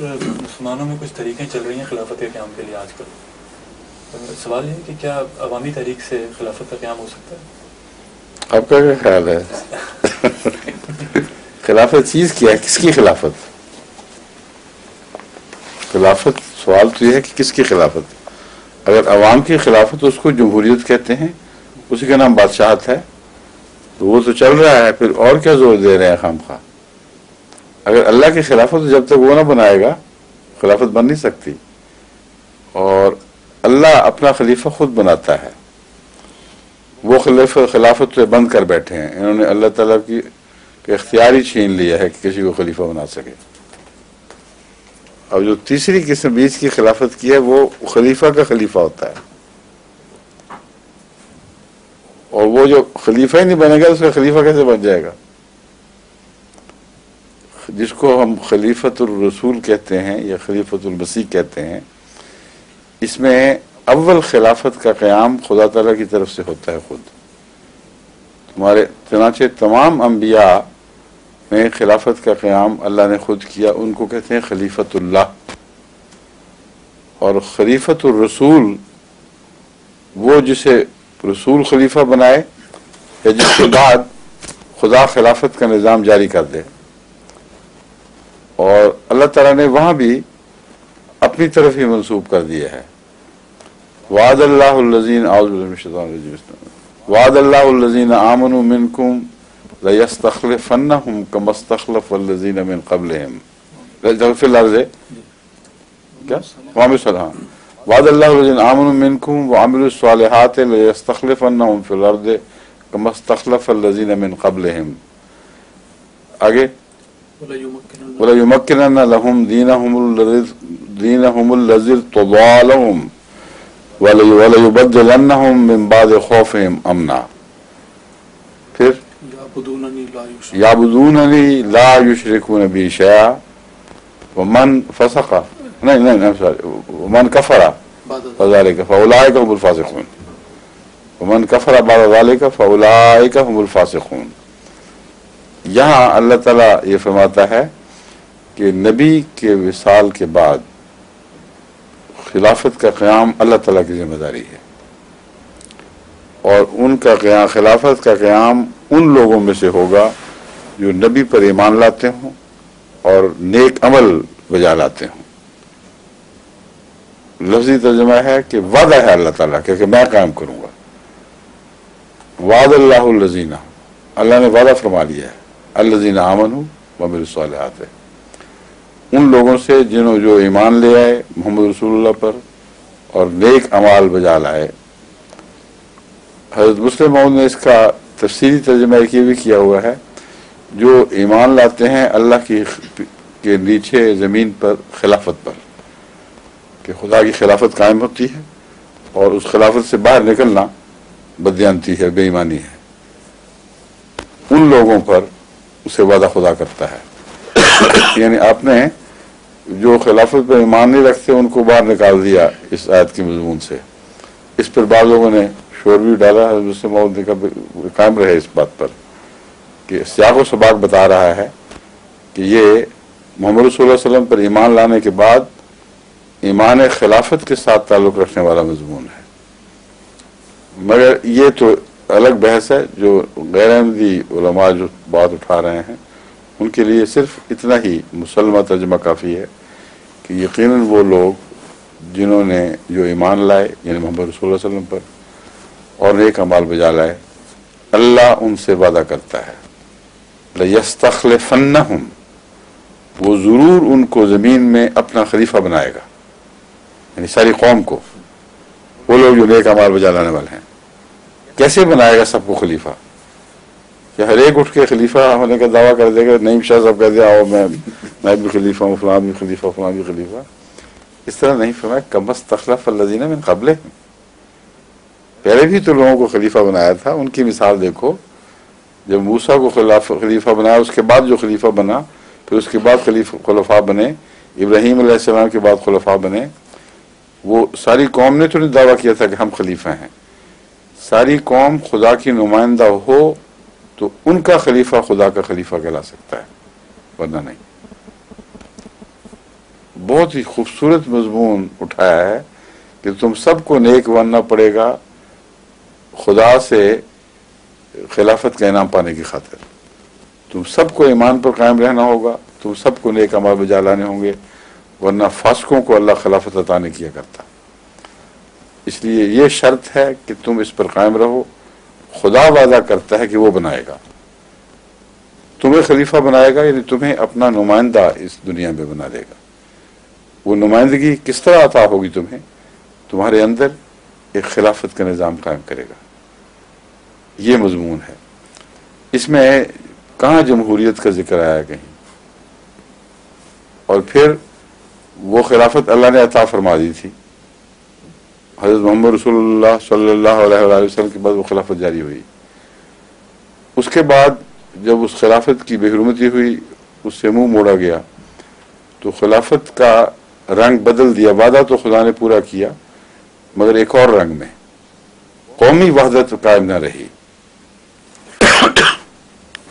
مسلمانوں میں کچھ طریقیں چل رہی ہیں خلافت کے قیام کے لیے آج کل. سوال یہ ہے کہ کیا عوامی تحریک سے خلافت کا قیام ہو سکتا ہے؟ آپ کا کیا خیال ہے؟ خلافت چیز کیا ہے؟ کس کی خلافت؟ خلافت سوال تو یہ ہے کہ کس کی خلافت. اگر عوام کی خلافت اس کو جمہوریت کہتے ہیں، اسی کا نام بادشاہت ہے، تو وہ تو چل رہا ہے، پھر اور کیا زور دے رہے ہیں خام خواہ. اگر اللہ کی خلافت جب تک وہ نہ بنائے گا خلافت بن نہیں سکتی. اور اللہ اپنا خلیفہ خود بناتا ہے. وہ خلافت سے بند کر بیٹھے ہیں، انہوں نے اللہ تعالیٰ کی اختیار ہی چھین لیا ہے کہ کسی کو خلیفہ بنا سکے. اور جو تیسری قسم بیچ کی خلافت کی ہے وہ خلیفہ کا خلیفہ ہوتا ہے، اور وہ جو خلیفہ ہی نہیں بنے گا اس کا خلیفہ کیسے بن جائے گا. جس کو ہم خلیفۃ الرسول کہتے ہیں یا خلیفۃ المسیح کہتے ہیں، اس میں اول خلافت کا قیام خدا تعالیٰ کی طرف سے ہوتا ہے خود. چنانچہ تمام انبیاء میں خلافت کا قیام اللہ نے خود کیا، ان کو کہتے ہیں خلیفۃ اللہ. اور خلیفۃ الرسول وہ جسے رسول خلیفہ بنائے یا جس کے بعد خدا خلافت کا نظام جاری کر دے. اور اللہ تعالیٰ نے وہاں بھی اپنی طرف ہی منسوب کر دیا ہے. وعد اللہ الذین اعوذ باللہ من الشیطان الرجیم وعد اللہ الذین آمنوا منکم لیستخلفنہم کما استخلف الذین من قبلہم فی الارض کیا وعملوا الصالحات وعد اللہ الذین آمنوا منکم وعملوا الصالحات لیستخلفنہم فی الارض کما استخلف الذین من قبلہم. آگے وَلَيُمَكِّنَنَّ لَهُمْ دِينَهُمُ الَّذِي ارْتَضَىٰ لَهُمْ وَلَيُبَدِّلَنَّهُمْ مِنْ بَعْدِ خَوْفِهِمْ أَمْنًا. پھر يَعْبُدُونَنِي لَا يُشْرِكُونَ بِي شَيْئًا وَمَنْ فَسَقَ وَمَنْ كَفَرَ فَذَلِكَ فَأُولَٰئِكَ هُمُ الْفَاسِقُونَ وَمَنْ كَفَرَ بَعْدَ ذَلِكَ فَأُولَٰئِكَ هُمُ الْفَاسِقُونَ. یہاں اللہ تعالیٰ یہ فرماتا ہے کہ نبی کے وصال کے بعد خلافت کا قیام اللہ تعالیٰ کی ذمہ داری ہے، اور ان کا قیام خلافت کا قیام ان لوگوں میں سے ہوگا جو نبی پر ایمان لاتے ہوں اور نیک عمل بجا لاتے ہوں. لفظی ترجمہ ہے کہ وعدہ ہے اللہ تعالیٰ کہ میں قائم کروں گا. وعد اللہ الذین، اللہ نے وعدہ فرما لیا ہے، الذین آمنوا وعملوا الصالحات، ان لوگوں سے جنہوں جو ایمان لے آئے محمد رسول اللہ پر اور نیک اعمال بجا لائے. حضرت مسلم موعود نے اس کا تفصیلی ترجمہ یہ بھی کیا ہوا ہے، جو ایمان لاتے ہیں اللہ کے نیچے زمین پر خلافت پر، کہ خدا کی خلافت قائم ہوتی ہے اور اس خلافت سے باہر نکلنا بددیانتی ہے، بے ایمانی ہے. ان لوگوں پر اسے وعدہ خدا کرتا ہے. یعنی آپ نے جو خلافت پر ایمان نہیں رکھتے ان کو باہر نکال دیا اس آیت کے مضمون سے. اس پر بعض لوگوں نے شور بھی ڈالا، حضرت سے موعود نے کہا قائم رہے اس بات پر کہ سیاق و سباق بتا رہا ہے کہ یہ محمد رسول اللہ علیہ وسلم پر ایمان لانے کے بعد ایمان خلافت کے ساتھ تعلق رکھنے والا مضمون ہے. مگر یہ تو الگ بحث ہے، جو غیر احمدی علماء جو بات اٹھا رہے ہیں ان کے لیے صرف اتنا ہی مسلمہ ترجمہ کافی ہے کہ یقیناً وہ لوگ جنہوں نے جو ایمان لائے یعنی محمد رسول اللہ علیہ وسلم پر اور نیک اعمال بجا لائے، اللہ ان سے وعدہ کرتا ہے لَيَسْتَخْلِفَنَّهُمْ، وہ ضرور ان کو زمین میں اپنا خلیفہ بنائے گا، یعنی ساری قوم کو، وہ لوگ جو نیک اعمال بجا لانے والے ہیں. کیسے بنائے گا سب کو خلیفہ؟ کہ ہر ایک اٹھ کے خلیفہ ہونے کا دعویٰ کر دے گا، نعیم شاہ صاحب کہہ دیا آؤ میں بھی خلیفہ ہوں، فلاں بھی خلیفہ، فلاں بھی خلیفہ. اس طرح نہیں فرمایا کما استخلف الذین من قبلہم، پہلے بھی تو لوگوں کو خلیفہ بنایا تھا. ان کی مثال دیکھو، جب موسیٰ کو خلیفہ بنایا، اس کے بعد جو خلیفہ بنا، پھر اس کے بعد خلفاء بنے، ابراہیم علیہ السلام کے بعد خلفاء بنے. وہ ساری قوم نے تو نہیں دعویٰ کیا تھا کہ ہم خلیفہ ہیں. ساری قوم خدا کی نمائندہ ہو تو ان کا خلیفہ خدا کا خلیفہ کہلا سکتا ہے، ورنہ نہیں. بہت ہی خوبصورت مضمون اٹھایا ہے کہ تم سب کو نیک بننا پڑے گا خدا سے خلافت کا انعام پانے کی خاطر. تم سب کو ایمان پر قائم رہنا ہوگا, تم سب کو نیک اعمال بجا لانے ہوں گے, ورنہ فاسقوں کو اللہ خلافت عطا نہیں کیا کرتا. اس لیے یہ شرط ہے کہ تم اس پر قائم رہو. خدا وعدہ کرتا ہے کہ وہ بنائے گا, تمہیں خلیفہ بنائے گا, یعنی تمہیں اپنا نمائندہ اس دنیا میں بنا دے گا. وہ نمائندگی کس طرح عطا ہوگی تمہیں؟ تمہارے اندر ایک خلافت کا نظام قائم کرے گا. یہ مضمون ہے. اس میں کہاں جمہوریت کا ذکر آیا کہیں؟ اور پھر وہ خلافت اللہ نے عطا فرما دی تھی. حضرت محمد رسول اللہ صلی اللہ علیہ وآلہ وسلم کے بعد وہ خلافت جاری ہوئی. اس کے بعد جب اس خلافت کی بے حرمتی ہوئی, اس سے منہ موڑا گیا, تو خلافت کا رنگ بدل دیا. وعدہ تو خدا نے پورا کیا مگر ایک اور رنگ میں. قومی وحدت قائم نہ رہی,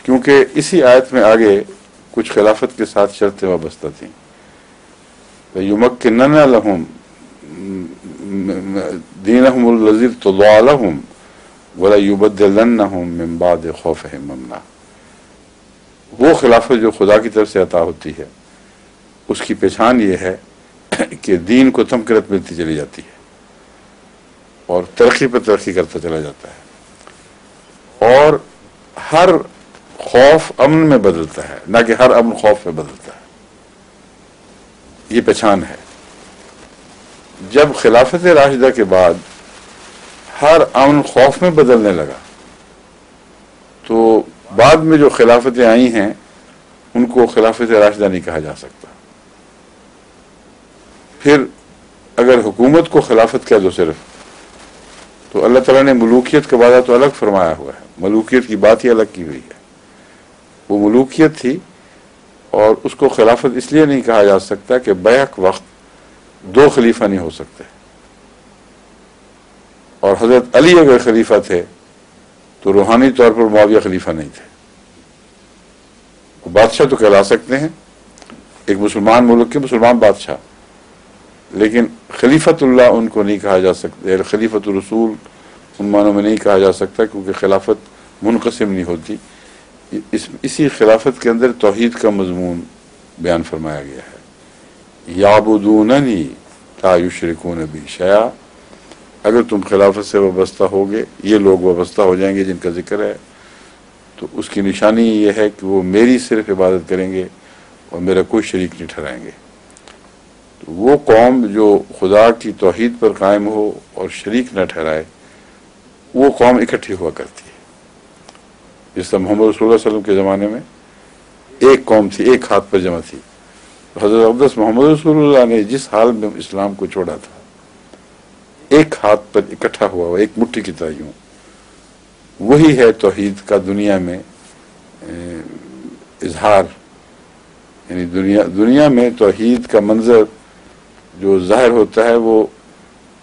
کیونکہ اسی آیت میں آگے کچھ خلافت کے ساتھ شرطیں وابستہ تھیں. یمکنن لہم دینہم الذی ارتضی لہم ولیبدلنہم من بعد خوفہم امنا. وہ خلافت جو خدا کی طرف سے عطا ہوتی ہے, اس کی پہچان یہ ہے کہ دین کو تمکنت ملتی چلی جاتی ہے اور ترقی پر ترقی کرتا چلا جاتا ہے, اور ہر خوف امن میں بدلتا ہے, نہ کہ ہر امن خوف میں بدلتا ہے. یہ پہچان ہے. جب خلافت راشدہ کے بعد ہر امن خوف میں بدلنے لگا, تو بعد میں جو خلافتیں آئی ہیں ان کو خلافت راشدہ نہیں کہا جا سکتا. پھر اگر حکومت کو خلافت کہہ دو صرف, تو اللہ تعالیٰ نے ملوکیت کا وعدہ تو الگ فرمایا ہوا ہے, ملوکیت کی بات ہی الگ کی ہوئی ہے. وہ ملوکیت تھی, اور اس کو خلافت اس لیے نہیں کہا جا سکتا کہ بیک وقت دو خلیفہ نہیں ہو سکتے. اور حضرت علی اگر خلیفہ تھے تو روحانی طور پر معاویہ خلیفہ نہیں تھے. بادشاہ تو کہلا سکتے ہیں, ایک مسلمان ملک کے مسلمان بادشاہ, لیکن خلیفت اللہ ان کو نہیں کہا جا سکتا. خلیفت الرسول ان معنوں میں نہیں کہا جا سکتا, کیونکہ خلافت منقسم نہیں ہوتی. اسی خلافت کے اندر توحید کا مضمون بیان فرمایا گیا ہے. یعبدوننی لا یشرکون بی شیئا. اگر تم خلافت سے وابستہ ہوگے, یہ لوگ وابستہ ہو جائیں گے جن کا ذکر ہے, تو اس کی نشانی یہ ہے کہ وہ میری صرف عبادت کریں گے اور میرا کوئی شریک نہیں ٹھہرائیں گے. تو وہ قوم جو خدا کی توحید پر قائم ہو اور شریک نہ ٹھہرائے, وہ قوم اکٹھی ہوا کرتی ہے. جس طرح محمد رسول اللہ صلی اللہ علیہ وسلم کے زمانے میں ایک قوم تھی, ایک ہاتھ پر جمع تھی. حضرت اقدس محمد رسول اللہ نے جس حال میں اسلام کو چھوڑا تھا, ایک ہاتھ پر اکٹھا ہوا ہوا, ایک مٹھی کی طرح یوں. وہی ہے توحید کا دنیا میں اظہار. یعنی دنیا میں توحید کا منظر جو ظاہر ہوتا ہے, وہ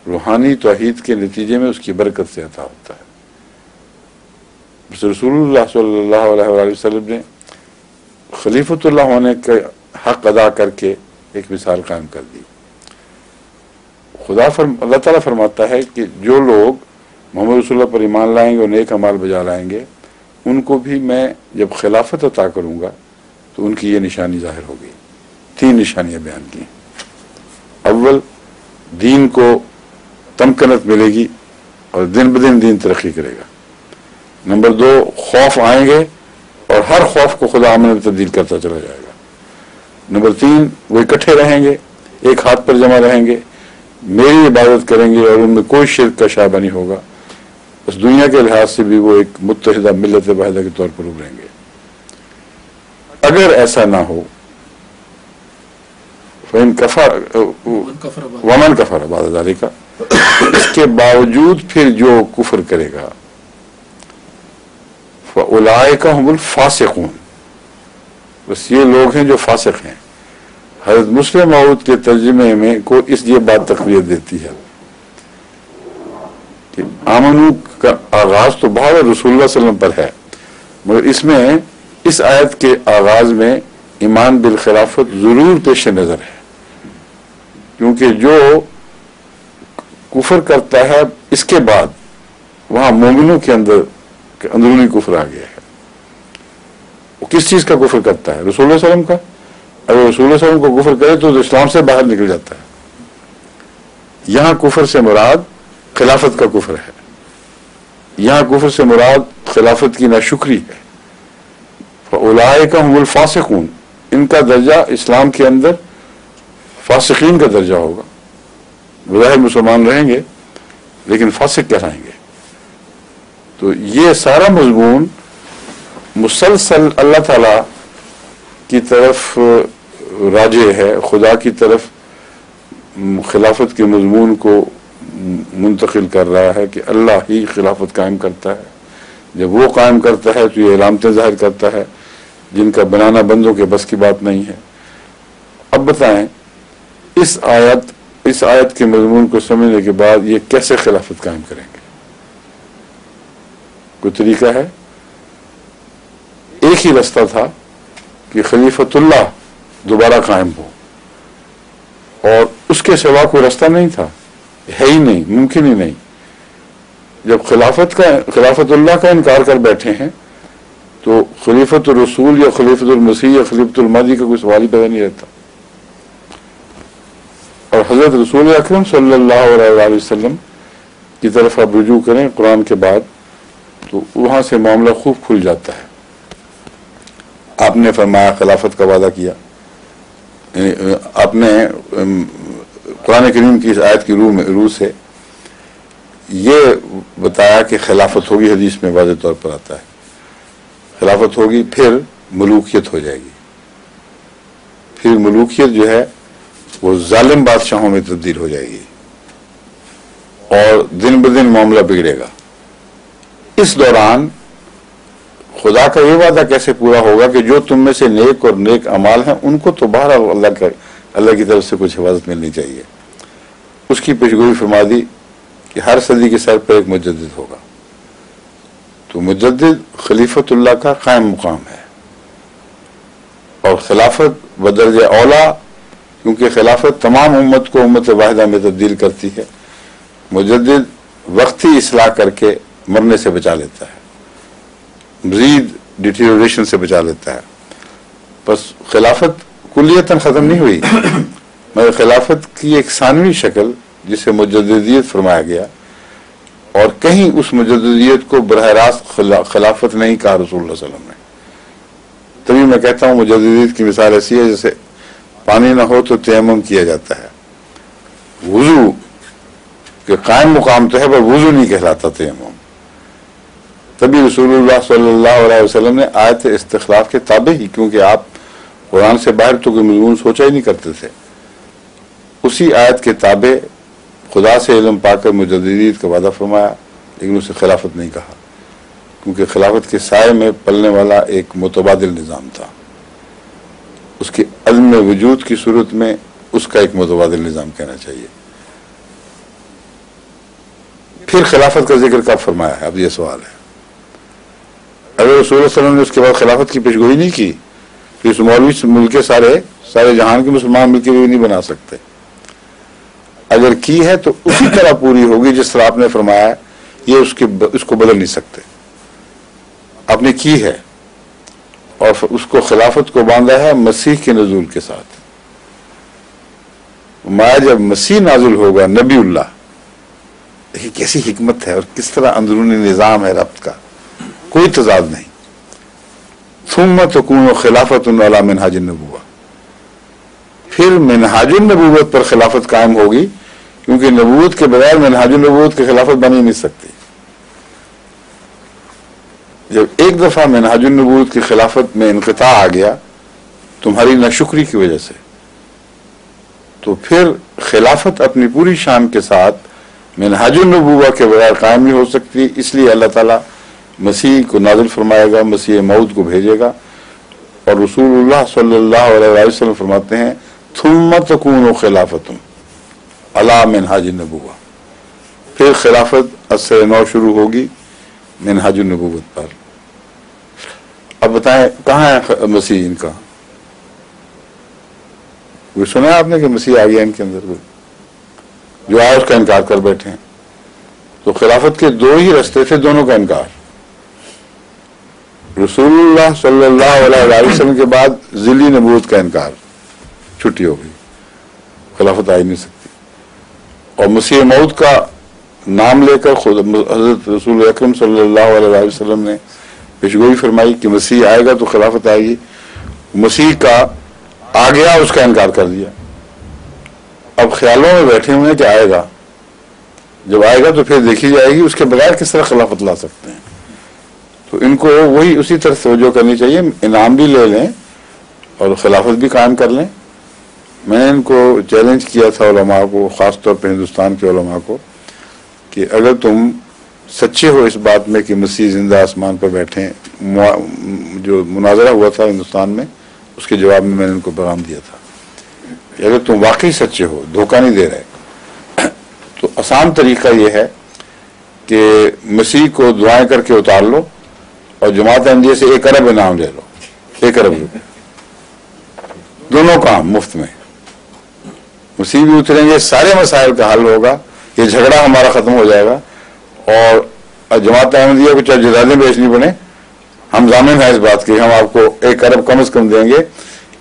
روحانی توحید کے نتیجے میں اس کی برکت سے عطا ہوتا ہے. رسول اللہ صلی اللہ علیہ وآلہ وسلم نے خلیفۃ اللہ ہونے کا حق ادا کر کے ایک مثال قائم کر دی. اللہ تعالیٰ فرماتا ہے کہ جو لوگ محمد رسول اللہ پر ایمان لائیں گے اور نیک اعمال بجا لائیں گے, ان کو بھی میں جب خلافت عطا کروں گا تو ان کی یہ نشانی ظاہر ہوگی. 3 نشانیاں بیان کی. اول, دین کو تمکنت ملے گی اور دن بدن دین ترقی کرے گا. نمبر 2, خوف آئیں گے اور ہر خوف کو خدا امن میں تبدیل کرتا چلا جائے گا. نمبر 3, وہ اکٹھے رہیں گے, ایک ہاتھ پر جمع رہیں گے, میری عبادت کریں گے, اور ان میں کوئی شرک کا شعبہ نہیں ہوگا. اس دنیا کے لحاظ سے بھی وہ ایک متحدہ ملت واحدہ کے طور پر ابھریں گے. اگر ایسا نہ ہو, فَإِن كَفَرَ وَمَنْ كَفَرَ بَعْدَ ذَلِكَ, اس کے باوجود پھر جو کفر کرے گا, فَأُولَٰئِكَ هُمُ الْفَاسِقُونَ, بس یہ لوگ ہیں جو فاسق ہیں. حضرت مسلم موعود کے ترجمے میں کو اس لیے بات تقویت دیتی ہے کہ آمنو کا آغاز تو بہت رسول اللہ صلی اللہ علیہ وسلم پر ہے, مگر اس میں اس آیت کے آغاز میں ایمان بالخلافت ضرور پیش نظر ہے. کیونکہ جو کفر کرتا ہے اس کے بعد وہاں مومنوں کے اندر اندرونی کفر آ گیا ہے. وہ کس چیز کا کفر کرتا ہے؟ رسول اللہ علیہ وسلم کا. اگر رسول اللہ علیہ وسلم کو کفر کرے تو اسلام سے باہر نکل جاتا ہے. یہاں کفر سے مراد خلافت کا کفر ہے. یہاں کفر سے مراد خلافت کی ناشکری ہے. فاولئک هم الفاسقون، ان کا درجہ اسلام کے اندر فاسقین کا درجہ ہوگا. بظاہر مسلمان رہیں گے لیکن فاسق کہلائیں گے. تو یہ سارا مضمون مسلسل اللہ تعالی کی طرف راجع ہے، خدا کی طرف خلافت کے مضمون کو منتقل کر رہا ہے کہ اللہ ہی خلافت قائم کرتا ہے. جب وہ قائم کرتا ہے تو یہ علامتیں ظاہر کرتا ہے جن کا بنانا بندوں کے بس کی بات نہیں ہے. اب بتائیں اس آیت کے مضمون کو سمجھنے کے بعد یہ کیسے خلافت قائم کریں گے؟ کوئی طریقہ ہے؟ ایک ہی رستہ تھا کہ خلیفۃ اللہ دوبارہ قائم ہو، اور اس کے سوا کوئی رستہ نہیں تھا، ہے ہی نہیں، ممکن ہی نہیں. جب خلافت اللہ کا انکار کر بیٹھے ہیں تو خلیفۃ الرسول یا خلیفۃ المسیح یا خلیفۃ المہدی کا کوئی سوال ہی پیدا نہیں رہتا. اور حضرت رسول اکرم صلی اللہ علیہ وسلم کی طرف آپ رجوع کریں قرآن کے بعد تو وہاں سے معاملہ خوب کھل جاتا ہے. آپ نے فرمایا، خلافت کا وعدہ کیا، آپ نے قرآن کریم کی اس آیت کی روح سے یہ بتایا کہ خلافت ہوگی. حدیث میں واضح طور پر آتا ہے خلافت ہوگی، پھر ملوکیت ہو جائے گی. پھر ملوکیت جو ہے وہ ظالم بادشاہوں میں تبدیل ہو جائے گی اور دن بدن معاملہ بگڑے گا. اس دوران خدا کا یہ وعدہ کیسے پورا ہوگا کہ جو تم میں سے نیک اور نیک اعمال ہیں ان کو تو بہرحال اللہ کی طرف سے کچھ حفاظت ملنی چاہیے. اس کی پیشگوئی فرما دی کہ ہر صدی کے سر پر ایک مجدد ہوگا. تو مجدد خلیفۃ اللہ کا قائم مقام ہے، اور خلافت بدرجہ اولا، کیونکہ خلافت تمام امت کو امت واحدہ میں تبدیل کرتی ہے. مجدد وقتی اصلاح کر کے مرنے سے بچا لیتا ہے، مزید ڈیٹیریوریشن سے بچا لیتا ہے. بس خلافت کلیتاً ختم نہیں ہوئی، مگر خلافت کی ایک ثانوی شکل جسے مجددیت فرمایا گیا، اور کہیں اس مجددیت کو براہ راست خلافت نہیں کہا رسول اللہ صلی اللہ علیہ وسلم نے. تبھی میں کہتا ہوں مجددیت کی مثال ایسی ہے جیسے پانی نہ ہو تو تیمم کیا جاتا ہے. وضو کہ قائم مقام تو ہے پر وضو نہیں کہلاتا تیمم. تبھی رسول اللہ صلی اللہ علیہ وسلم نے آیت استخلاف کے تابع ہی، کیونکہ آپ قرآن سے باہر تو کوئی مضمون سوچا ہی نہیں کرتے تھے، اسی آیت کے تابع خدا سے علم پا کر مجددیت کا وعدہ فرمایا، لیکن اسے خلافت نہیں کہا، کیونکہ خلافت کے سائے میں پلنے والا ایک متبادل نظام تھا. اس کے عدم وجود کی صورت میں اس کا ایک متبادل نظام کہنا چاہیے. پھر خلافت کا ذکر کب فرمایا ہے؟ اب یہ سوال ہے. اگر رسول اللہ صلی اللہ علیہ وسلم نے اس کے بعد خلافت کی پیشگوئی نہیں کی تو اس مولوی ملک کے سارے جہان کے مسلمان مل کے بھی نہیں بنا سکتے. اگر کی ہے تو اسی طرح پوری ہوگی جس طرح آپ نے فرمایا. یہ اس کو بدل نہیں سکتے. آپ نے کی ہے اور اس کو خلافت کو باندھا ہے مسیح کے نزول کے ساتھ. مایا جب مسیح نازل ہوگا نبی اللہ، دیکھیے کیسی حکمت ہے اور کس طرح اندرونی نظام ہے ربط کا، کوئی تضاد نہیں. ثم تکون خلافت علی منہاج النبوہ، پھر منہاج النبوت پر خلافت قائم ہوگی، کیونکہ نبوت کے بغیر منہاج النبوت کی خلافت بن ہی نہیں سکتی. جب ایک دفعہ منہاج النبوت کی خلافت میں انقطاع آ گیا تمہاری ناشکری کی وجہ سے، تو پھر خلافت اپنی پوری شان کے ساتھ منہاج النبوہ کے بغیر قائم نہیں ہو سکتی. اس لیے اللہ تعالیٰ مسیح کو نازل فرمائے گا، مسیح موعود کو بھیجے گا، اور رسول اللہ صلی اللہ علیہ وسلم فرماتے ہیں ثم تکون خلافت علی منہاج النبوہ، پھر خلافت عصر نو شروع ہوگی منہاج النبوت پر. اب بتائیں کہاں ہے مسیح ان کا؟ وہ سنا آپ نے کہ مسیح آ گیا ان کے اندر؟ جو آئے اس کا انکار کر بیٹھے ہیں. تو خلافت کے دو ہی رستے تھے، دونوں کا انکار. رسول اللہ صلی اللہ علیہ وسلم کے بعد ذیلی نبوت کا انکار، چھٹی ہو گئی، خلافت آ ہی نہیں سکتی. اور مسیح موعود کا نام لے کر خود حضرت رسول اکرم صلی اللہ علیہ وسلم نے پیشگوئی فرمائی کہ مسیح آئے گا تو خلافت آئے گی. مسیح کا آ گیا، اس کا انکار کر دیا. اب خیالوں میں بیٹھے ہوئے ہیں کہ آئے گا، جب آئے گا تو پھر دیکھی جائے گی اس کے بغیر کس طرح خلافت لا سکتے ہیں. تو ان کو وہی اسی طرح توجہ کرنی چاہیے، انعام بھی لے لیں اور خلافت بھی قائم کر لیں. میں نے ان کو چیلنج کیا تھا علماء کو، خاص طور پہ ہندوستان کے علماء کو، کہ اگر تم سچے ہو اس بات میں کہ مسیح زندہ آسمان پر بیٹھے ہیں، جو مناظرہ ہوا تھا ہندوستان میں اس کے جواب میں نے ان کو پیغام دیا تھا کہ اگر تم واقعی سچے ہو، دھوکہ نہیں دے رہے، تو آسان طریقہ یہ ہے کہ مسیح کو دعائیں کر کے اتار لو اور جماعت احمدیہ سے 1 ارب انعام لے لو. 1 ارب روپے، دونوں کام مفت میں. مسیح بھی اتریں گے، سارے مسائل کا حل ہوگا، یہ جھگڑا ہمارا ختم ہو جائے گا. اور جماعت احمدیہ کو چاہے جدادیں بیچنی پڑے، ہم ضامن ہیں اس بات کے، ہم آپ کو 1 ارب کم از کم دیں گے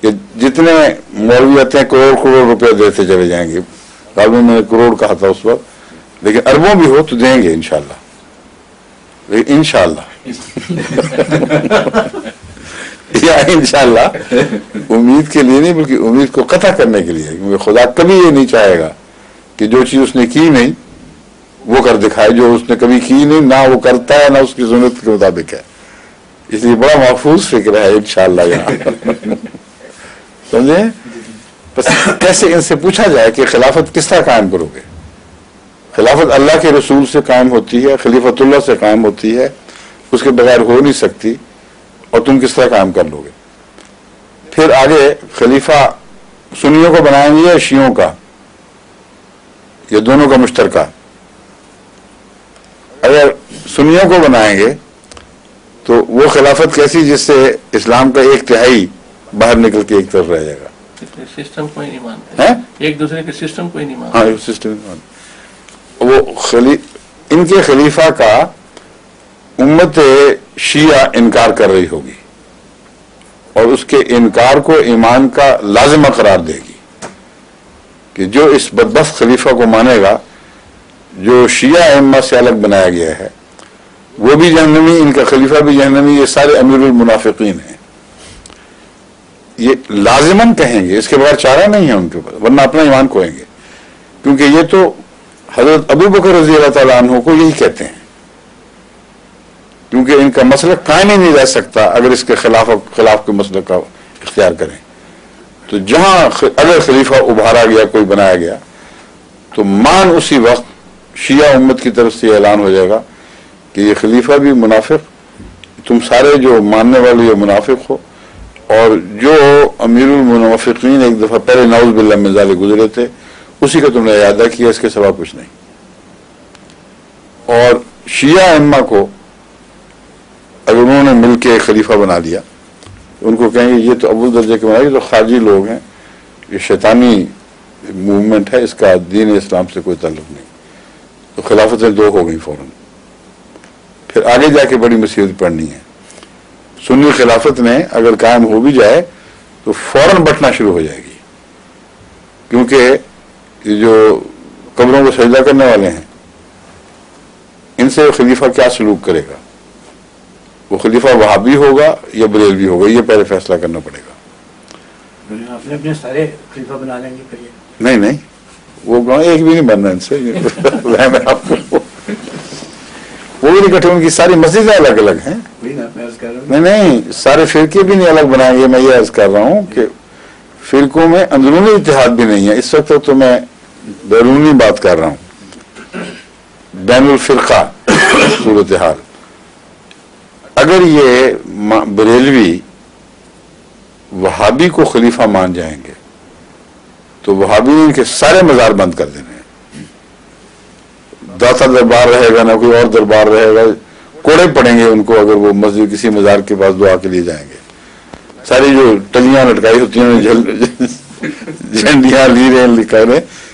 کہ جتنے مولوی آتے ہیں کروڑ روپے دیتے چلے جائیں گے. میں نے کروڑ کہا تھا اس وقت، لیکن اربوں بھی ہو تو دیں گے انشاءاللہ. لیکن انشاءاللہ یا انشاءاللہ امید کے لیے نہیں بلکہ امید کو قطع کرنے کے لیے، کیونکہ خدا کبھی یہ نہیں چاہے گا کہ جو چیز اس نے کی نہیں وہ کر دکھائے، جو اس نے کبھی کی نہیں نہ وہ کرتا ہے نہ اس کی سنت کے مطابق ہے. اس لیے بڑا محفوظ فکر ہے انشاءاللہ یہاں. سمجھے؟ بس کیسے ان سے پوچھا جائے کہ خلافت کس طرح قائم کرو گے؟ خلافت اللہ کے رسول سے قائم ہوتی ہے، خلیفۃ اللہ سے قائم ہوتی ہے، اس کے بغیر ہو نہیں سکتی، اور تم کس طرح قائم کر لو گے؟ پھر آگے خلیفہ سنیوں کو بنائیں گے یا شیعوں کا، یا دونوں کا مشترکہ؟ اگر سنیوں کو بنائیں گے تو وہ خلافت کیسی جس سے اسلام کا 1/3 باہر نکل کے ایک طرف رہ جائے گا؟ سسٹم کو ہی نہیں مانتے، ایک دوسرے کے سسٹم کو ہی نہیں مانتے. ہاں سسٹم نہیں مانتے. وہ ان کے خلیفہ کا امت شیعہ انکار کر رہی ہوگی اور اس کے انکار کو ایمان کا لازمہ قرار دے گی کہ جو اس بدبخت خلیفہ کو مانے گا، جو شیعہ ائمہ سے الگ بنایا گیا ہے، وہ بھی جہنمی، ان کا خلیفہ بھی جہنمی، یہ سارے امیر المنافقین ہیں. یہ لازماً کہیں گے، اس کے بغیر چارہ نہیں ہے ان کے اوپر، ورنہ اپنا ایمان کھوئیں گے. کیونکہ یہ تو حضرت ابو بکر رضی اللہ تعالیٰ عنہ کو یہی کہتے ہیں، کیونکہ ان کا مسلک قائم ہی نہیں رہ سکتا اگر اس کے خلاف کے مسلک کا اختیار کریں. تو جہاں اگر خلیفہ ابھارا گیا، کوئی بنایا گیا، تو مان اسی وقت شیعہ امت کی طرف سے اعلان ہو جائے گا کہ یہ خلیفہ بھی منافق، تم سارے جو ماننے والے یہ منافق ہو، اور جو امیر المنافقین ایک دفعہ پہلے نعوذ باللہ من ذالک گزرے تھے اسی کا تم نے اعادہ کیا، اس کے سوا کچھ نہیں. اور شیعہ ائمہ کو اگر انہوں نے مل کے خلیفہ بنا لیا، ان کو کہیں گے یہ تو ابو درجے کے بنائے، یہ تو خارجی لوگ ہیں، یہ شیطانی موومنٹ ہے، اس کا دین اسلام سے کوئی تعلق نہیں. تو خلافتیں 2 ہو گئی فوراً. پھر آگے جا کے بڑی مصیبت پڑنی ہے. سنی خلافت نے اگر قائم ہو بھی جائے تو فوراً بٹنا شروع ہو جائے گی، کیونکہ یہ جو قبروں کو سجدہ کرنے والے ہیں ان سے خلیفہ کیا سلوک کرے گا؟ وہ خلیفہ وہابی ہوگا یا بریلوی ہوگا، یہ پہلے فیصلہ کرنا پڑے گا. اپنے سارے خلیفہ بنا لیں گے پھر یہ؟ نہیں وہ ایک بھی نہیں بننا ان سے آپ کو، وہ بھی نہیں کٹھے، ان کی ساری مسجدیں الگ الگ ہیں. نہیں سارے فرقے بھی نہیں الگ بنائیں گے. میں یہ عرض کر رہا ہوں کہ فرقوں میں اندرونی اتحاد بھی نہیں ہے اس وقت، تو میں بیرونی بات کر رہا ہوں، بین الفرقہ صورتحال. اگر یہ بریلوی وہابی کو خلیفہ مان جائیں گے تو وہابی کے سارے مزار بند کر دینے ہیں. داتا دربار رہے گا، نہ کوئی اور دربار رہے گا، کوڑے پڑیں گے ان کو اگر وہ مسجد کسی مزار کے پاس دعا کے لیے جائیں گے. ساری جو ٹلیاں لٹکائی ہوتی ہیں، جھنڈیاں لی رہے لکھا رہے،